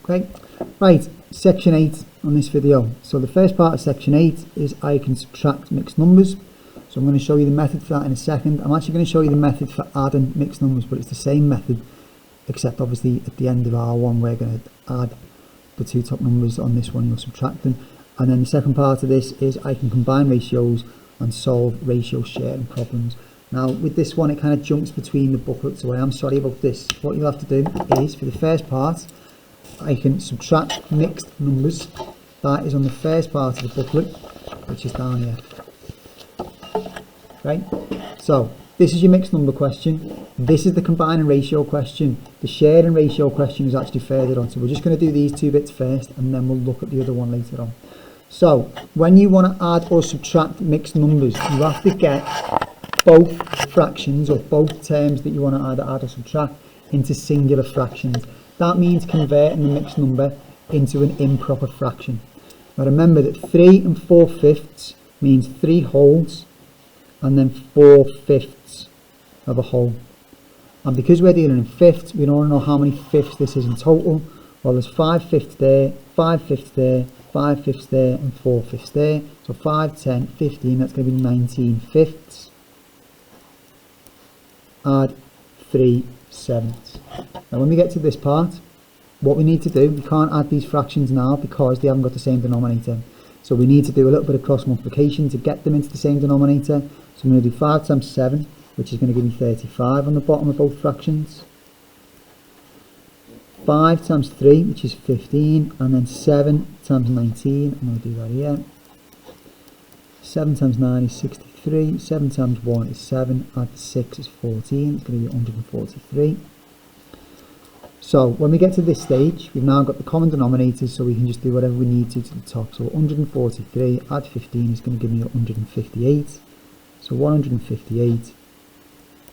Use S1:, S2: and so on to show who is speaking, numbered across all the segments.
S1: Okay, right, section 8 on this video. So the first part of section 8 is I can subtract mixed numbers. So I'm going to show you the method for that in a second. I'm actually going to show you the method for adding mixed numbers, but it's the same method, except obviously at the end of R1 we're going to add the two top numbers. On this one you'll subtract them. And then the second part of this is I can combine ratios and solve ratio sharing problems. Now with this one it kind of jumps between the booklets, so I am sorry about this. What you'll have to do is, for the first part, I can subtract mixed numbers. That is on the first part of the booklet, which is down here. Right, so this is your mixed number question. This is the combining ratio question. The sharing ratio question is actually further on, so we're just going to do these two bits first and then we'll look at the other one later on. So when you want to add or subtract mixed numbers, you have to get both fractions or both terms that you want to either add or subtract into singular fractions. That means converting the mixed number into an improper fraction. Now remember that 3 4/5 means 3 wholes and then 4/5 of a whole. And because we're dealing in fifths, we don't know how many fifths this is in total. Well, there's 5/5 there, 5/5 there, 5/5 there, and 4/5 there. So 5, 10, 15, that's going to be 19/5. Add 3/7. Now when we get to this part, what we need to do, we can't add these fractions now because they haven't got the same denominator. So we need to do a little bit of cross multiplication to get them into the same denominator. So I'm going to do 5 times 7, which is going to give me 35 on the bottom of both fractions. 5 times 3, which is 15, and then 7 times 19, I'm going to do that here. 7 times 9 is 63, 7 times 1 is 7, add 6 is 14, it's going to be 143. So when we get to this stage, we've now got the common denominators, so we can just do whatever we need to the top. So 143, add 15 is going to give me 158. So 158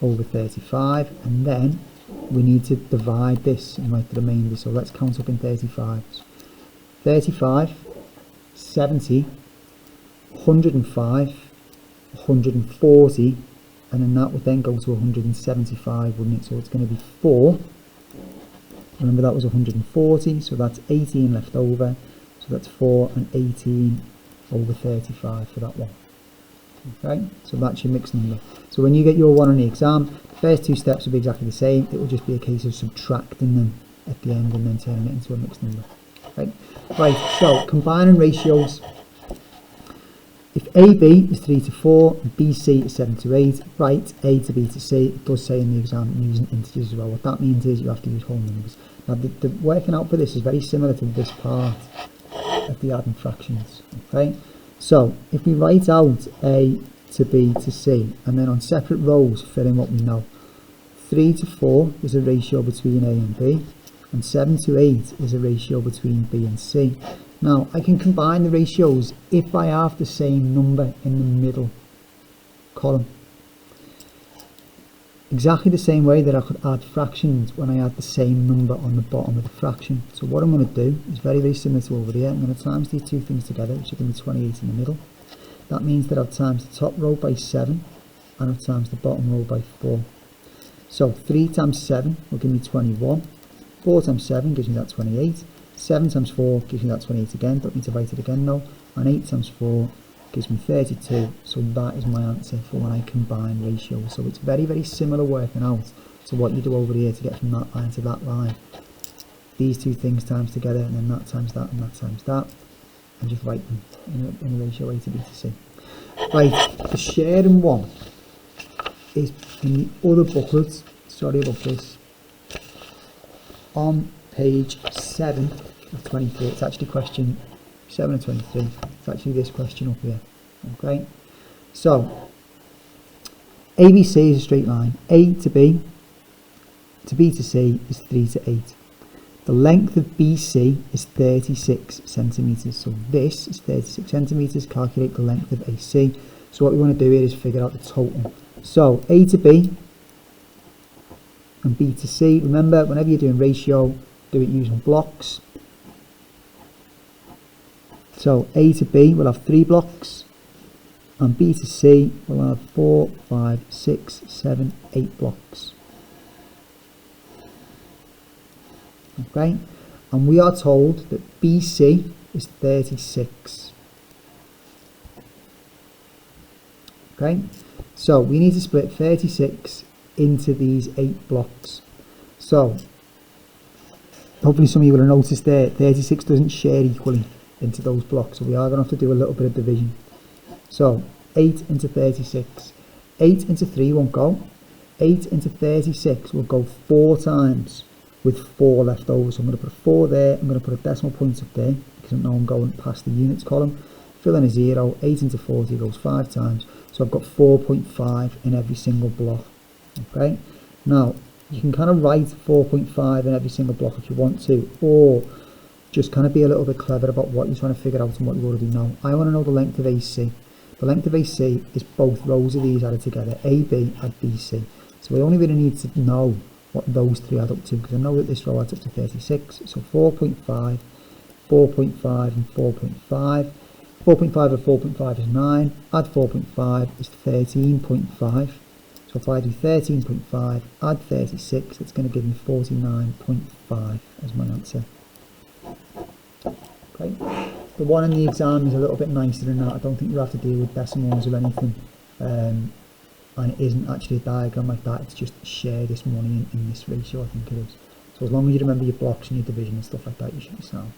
S1: over 35, and then we need to divide this and write the remainder. So let's count up in 35s. 35, 70, 105, 140, and then that would then go to 175, wouldn't it? So it's going to be 4. Remember that was 140, so that's 18 left over. So that's 4 and 18 over 35 for that one. Okay, so that's your mixed number. So when you get your one on the exam, the first two steps will be exactly the same. It will just be a case of subtracting them at the end and then turning it into a mixed number. Right, so combining ratios. If AB is 3 to 4, BC is 7 to 8, write A to B to C. It does say in the exam using integers as well. What that means is you have to use whole numbers. Now the working out for this is very similar to this part of the adding fractions. Okay, so if we write out A to B to C and then on separate rows fill in what we know. 3 to 4 is a ratio between A and B, and 7 to 8 is a ratio between B and C. Now I can combine the ratios if I have the same number in the middle column. Exactly the same way that I could add fractions when I add the same number on the bottom of the fraction. So what I'm going to do is very, very similar to over here. I'm going to times these two things together, which are going to be 28 in the middle. That means that I've times the top row by 7 and I've times the bottom row by 4. So 3 times 7 will give me 21. 4 times 7 gives me that 28. 7 times 4 gives me that 28 again, don't need to write it again though, and 8 times 4 gives me 32, so that is my answer for when I combine ratios. So it's very, very similar working out to what you do over here to get from that line to that line. These two things times together, and then that times that, and that times that, and just write them in a ratio A to B to C. Right, the sharing one is in the other booklet, sorry about this, on page 7 of 23. It's actually question 7 of 23. It's actually this question up here. Okay, so ABC is a straight line. A to B to C is 3 to 8. The length of BC is 36 centimetres. So this is 36 centimetres. Calculate the length of AC. So what we want to do here is figure out the total. So A to B and B to C. Remember, whenever you're doing ratio, do it using blocks. So A to B will have 3 blocks, and B to C will have 4, 5, 6, 7, 8 blocks. Okay, and we are told that BC is 36. Okay, so we need to split 36 into these 8 blocks. So hopefully some of you will have noticed there 36 doesn't share equally into those blocks, so we are going to have to do a little bit of division. So 8 into 36, 8 into 3 won't go, 8 into 36 will go 4 times with 4 left over. So I'm going to put a 4 there, I'm going to put a decimal point up there because I know I'm going past the units column, fill in a 0, 8 into 40 goes 5 times, so I've got 4.5 in every single block. Okay, now you can kind of write 4.5 in every single block if you want to, or just kind of be a little bit clever about what you're trying to figure out and what you already know. I want to know the length of AC. The length of AC is both rows of these added together, AB and BC. So I only really need to know what those 3 add up to, because I know that this row adds up to 36. So 4.5, 4.5 and 4.5. 4.5 and 4.5 is 9. Add 4.5 is 13.5. So if I do 13.5, add 36, that's going to give me 49.5 as my answer. Okay. The one in the exam is a little bit nicer than that. I don't think you have to deal with decimals or anything. And it isn't actually a diagram like that, it's just share this money in this ratio, I think it is. So as long as you remember your blocks and your division and stuff like that, you should be sound.